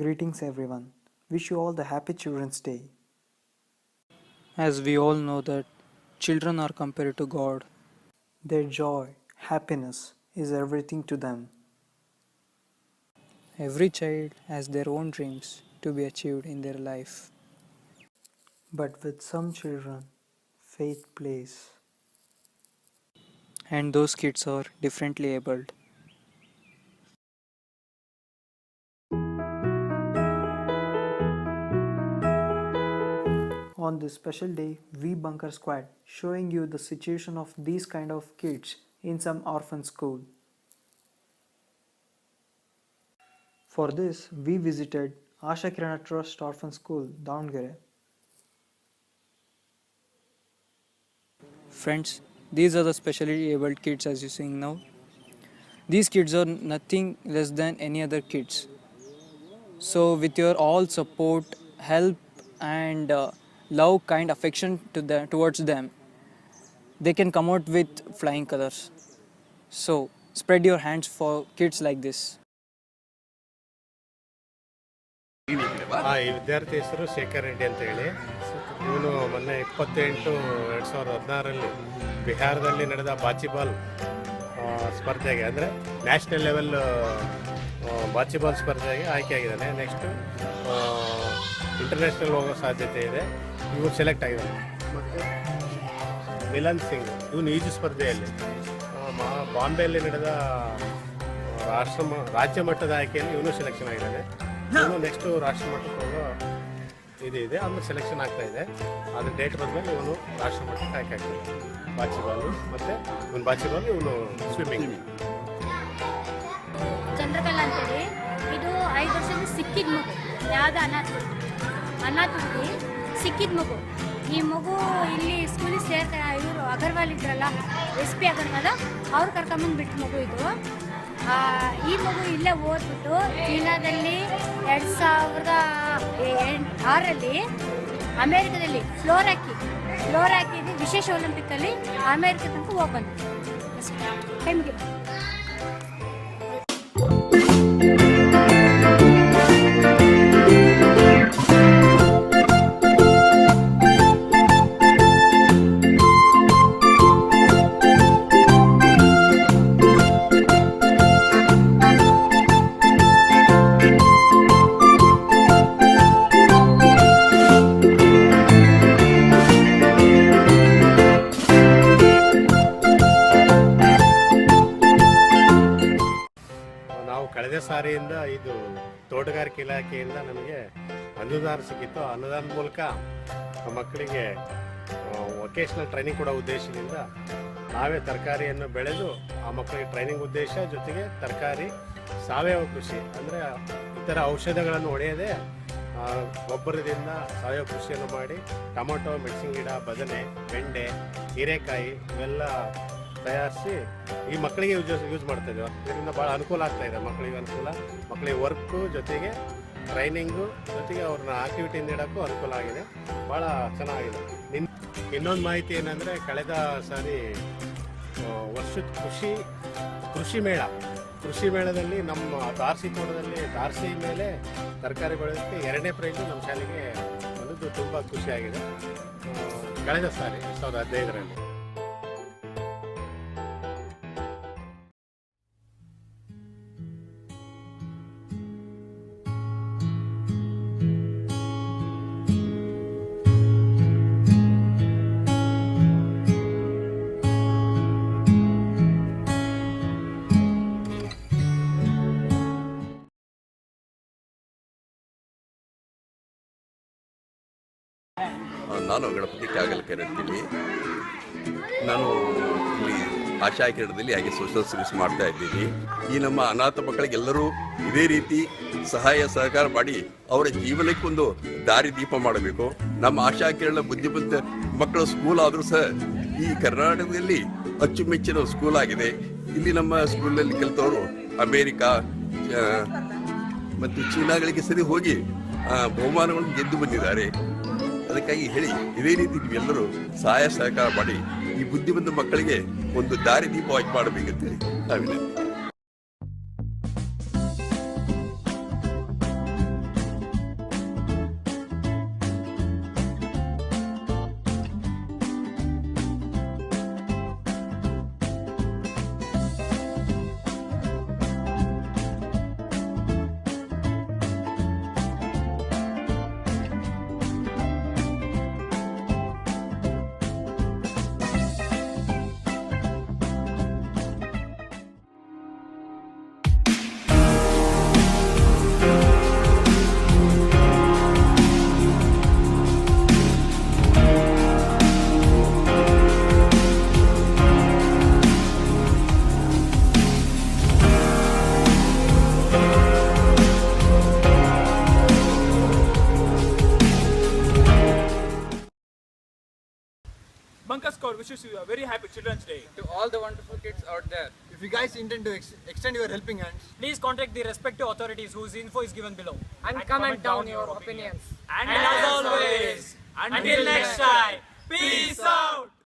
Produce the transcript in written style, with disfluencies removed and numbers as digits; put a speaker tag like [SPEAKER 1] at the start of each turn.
[SPEAKER 1] Greetings everyone. Wish you all the happy Children's Day.
[SPEAKER 2] As we all know that children are compared to God.
[SPEAKER 1] Their joy, happiness is everything to them.
[SPEAKER 2] Every child has their own dreams to be achieved in their life.
[SPEAKER 1] But with some children, faith plays.
[SPEAKER 2] And those kids are differently abled.
[SPEAKER 1] On this special day, we Bunker Squad showing you the situation of these kind of kids in some orphan school. For this, we visited Asha Kirana Trust Orphan School, Davangere.
[SPEAKER 2] Friends, these are the specially abled kids as you seeing now. These kids are nothing less than any other kids. So with your all support, help and love, kind affection towards them, they can come out with flying colors. So spread your hands for kids like this.
[SPEAKER 3] ಈ ವಿದ್ಯಾರ್ಥಿ ಹೆಸರು ಶೇಖರ್ ರೆಡ್ಡಿ ಅಂತ ಹೇಳಿ. ಇವನು ಮೊನ್ನೆ 28/2016 ಬಿಹಾರದಲ್ಲಿ ನಡೆದ ಬಾಚಿಬಾಲ್ ಸ್ಪರ್ಧೆಗೆ ಅಂದರೆ ನ್ಯಾಷನಲ್ ಲೆವೆಲ್ ಬಾಚಿಬಾಲ್ ಸ್ಪರ್ಧೆಗೆ ಆಯ್ಕೆಯಾಗಿದ್ದಾನೆ. ನೆಕ್ಸ್ಟು ಇಂಟರ್ನ್ಯಾಷನಲ್ ಹೋಗೋ ಸಾಧ್ಯತೆ ಇದೆ. ಇವನು ಸೆಲೆಕ್ಟ್ ಆಗಿದ್ದಾನೆ. ಮತ್ತು ಮಿಲನ್ ಸಿಂಗ್ ಇವನು ಈಜು ಸ್ಪರ್ಧೆಯಲ್ಲಿ ಬಾಂಬೆಯಲ್ಲಿ ನಡೆದ ರಾಜ್ಯ ಮಟ್ಟದ ಆಯ್ಕೆಯಲ್ಲಿ ಇವನು ಸೆಲೆಕ್ಷನ್ ಆಗಿದ್ದಾನೆ. ಇವನು ನೆಕ್ಸ್ಟು ರಾಷ್ಟ್ರ ಮಟ್ಟಕ್ಕೆ ಹೋಗೋ ಇದೆ, ಆಮೇಲೆ ಸೆಲೆಕ್ಷನ್ ಆಗ್ತಾ ಇದೆ. ಅದ್ರ ಡೇಟ್ ಬಂದಮೇಲೆ ಇವನು ರಾಷ್ಟ್ರ ಮಟ್ಟಕ್ಕೆ ಆಯ್ಕೆ ಆಗ್ತಾನೆ. ಬಾಚಿಬಾಲು ಮತ್ತು ಇವನು ಬಾಚಿಬಾಲ್, ಇವನು ಸ್ವಿಮ್ಮಿಂಗ್.
[SPEAKER 4] ಚಂದ್ರಕಲಾ ಅಂತೇಳಿ ಇದು 5 ವರ್ಷದ ಸಿಕ್ಕಿದ ಮಗು, ಯಾವುದೋ ಅನಾಥ ಹುಡುಗಿ ಸಿಕ್ಕಿದ ಮಗು. ಈ ಮಗು ಇಲ್ಲಿ ಸ್ಕೂಲಿಗೆ ಇವರು ಅಗರ್ವಾಲ್ ಇದ್ರಲ್ಲ, SP ಅಗರ್ವಾಲ್, ಅವ್ರು ಕರ್ಕೊಂಬಂದು ಬಿಟ್ಟು ಮಗು ಇದು. ಈ ಮಗು ಇಲ್ಲೇ ಓದ್ಬಿಟ್ಟು ಚೀನಾದಲ್ಲಿ 2006ರಲ್ಲಿ ಅಮೇರಿಕಾದಲ್ಲಿ ಫ್ಲೋರ್ ಹಾಕಿದ್ದು ವಿಶೇಷ ಒಲಿಂಪಿಕ್ಕಲ್ಲಿ ಅಮೇರಿಕಾ ತನಕ ಹೋಗಿ ಬಂತು. ಟೈಮ್ಗೆ
[SPEAKER 3] ಕಳೆದ ಸಾರಿಯಿಂದ ಇದು ತೋಟಗಾರಿಕೆ ಇಲಾಖೆಯಿಂದ ನಮಗೆ ಅನುದಾನ ಸಿಕ್ಕಿತ್ತು. ಅನುದಾನದ ಮೂಲಕ ಮಕ್ಕಳಿಗೆ ವೊಕೇಶ್ನಲ್ ಟ್ರೈನಿಂಗ್ ಕೊಡೋ ಉದ್ದೇಶದಿಂದ ನಾವೇ ತರಕಾರಿಯನ್ನು ಬೆಳೆದು ಆ ಮಕ್ಕಳಿಗೆ ಟ್ರೈನಿಂಗ್ ಉದ್ದೇಶ ಜೊತೆಗೆ ತರಕಾರಿ ಸಾವಯವ ಕೃಷಿ ಅಂದರೆ ಇತರ ಔಷಧಗಳನ್ನು ಹೊಡೆಯದೆ ಗೊಬ್ಬರದಿಂದ ಸಾವಯವ ಕೃಷಿಯನ್ನು ಮಾಡಿ ಟೊಮೊಟೊ, ಮೆಣಸಿನ ಗಿಡ, ಬದನೆ, ಬೆಂಡೆ, ಹೀರೆಕಾಯಿ ಇವೆಲ್ಲ ತಯಾರಿಸಿ ಈ ಮಕ್ಕಳಿಗೆ ಯೂಸ್ ಮಾಡ್ತಾ ಇದ್ದೇವೆ. ಇದರಿಂದ ಭಾಳ ಅನುಕೂಲ ಆಗ್ತಾ ಇದೆ. ಮಕ್ಕಳಿಗೆ ವರ್ಕು ಜೊತೆಗೆ ಟ್ರೈನಿಂಗು ಜೊತೆಗೆ ಅವ್ರನ್ನ ಆಕ್ಟಿವಿಟಿಯಿಂದ ಇಡೋಕ್ಕೂ ಅನುಕೂಲ ಆಗಿದೆ. ಭಾಳ ಚೆನ್ನಾಗಿದೆ. ಇನ್ನೊಂದು ಮಾಹಿತಿ ಏನಂದರೆ, ಕಳೆದ ಸಾರಿ ವರ್ಷದ ಕೃಷಿ ಮೇಳದಲ್ಲಿ ನಮ್ಮ ತಾರಸಿ ತೋಟದಲ್ಲಿ ತಾರಸಿ ಮೇಲೆ ತರಕಾರಿ ಬೆಳೆಯೋದಕ್ಕೆ 2ನೇ ಪ್ರೈಸು ನಮ್ಮ ಶಾಲೆಗೆ ಬಂದದ್ದು ತುಂಬ ಖುಷಿಯಾಗಿದೆ. ಕಳೆದ ಸಾರಿ 2015ರಲ್ಲಿ.
[SPEAKER 5] ನಾನು ಗಣಪತಿ ಕಾಗಲ್ಕರ್ ಅಂತೀನಿ. ನಾನು ಇಲ್ಲಿ ಆಶಾ ಕಿರಣದಲ್ಲಿ ಹಾಗೆ ಸೋಷಿಯಲ್ ಸರ್ವಿಸ್ ಮಾಡ್ತಾ ಇದ್ದೀನಿ. ಈ ನಮ್ಮ ಅನಾಥ ಮಕ್ಕಳಿಗೆಲ್ಲರೂ ಇದೇ ರೀತಿ ಸಹಕಾರ ಮಾಡಿ ಅವರ ಜೀವನಕ್ಕೊಂದು ದಾರಿದೀಪ ಮಾಡಬೇಕು. ನಮ್ಮ ಆಶಾ ಕಿರಣ ಬುದ್ಧಿವಂತ ಮಕ್ಕಳ ಸ್ಕೂಲ್ ಆದರೂ ಸಹ ಈ ಕರ್ನಾಟಕದಲ್ಲಿ ಅಚ್ಚುಮೆಚ್ಚಿನ ಸ್ಕೂಲ್ ಆಗಿದೆ. ಇಲ್ಲಿ ನಮ್ಮ ಸ್ಕೂಲಲ್ಲಿ ಕಲಿತವರು ಅಮೇರಿಕಾ ಮತ್ತು ಚೀನಾಗಳಿಗೆ ಸರಿ ಹೋಗಿ ಬಹುಮಾನಗಳನ್ನು ಗೆದ್ದು ಬಂದಿದ್ದಾರೆ. ಅದಕ್ಕಾಗಿ ಹೇಳಿ ಇದೇ ರೀತಿ ನೀವೆಲ್ಲರೂ ಸಹಕಾರ ಮಾಡಿ ಈ ಬುದ್ಧಿವಂತ ಮಕ್ಕಳಿಗೆ ಒಂದು ದಾರಿದೀಪವಾಗಿ ಮಾಡಬೇಕಂತೇಳಿ ನಾವು ವಿನಂತಿ.
[SPEAKER 6] Bunker Squad wishes you a very happy Children's Day.
[SPEAKER 7] To all the wonderful kids out there,
[SPEAKER 8] If you guys intend to extend your helping hands,
[SPEAKER 6] Please contact the respective authorities whose info is given below.
[SPEAKER 7] and comment down your opinions.
[SPEAKER 6] And as always, until next time, peace out!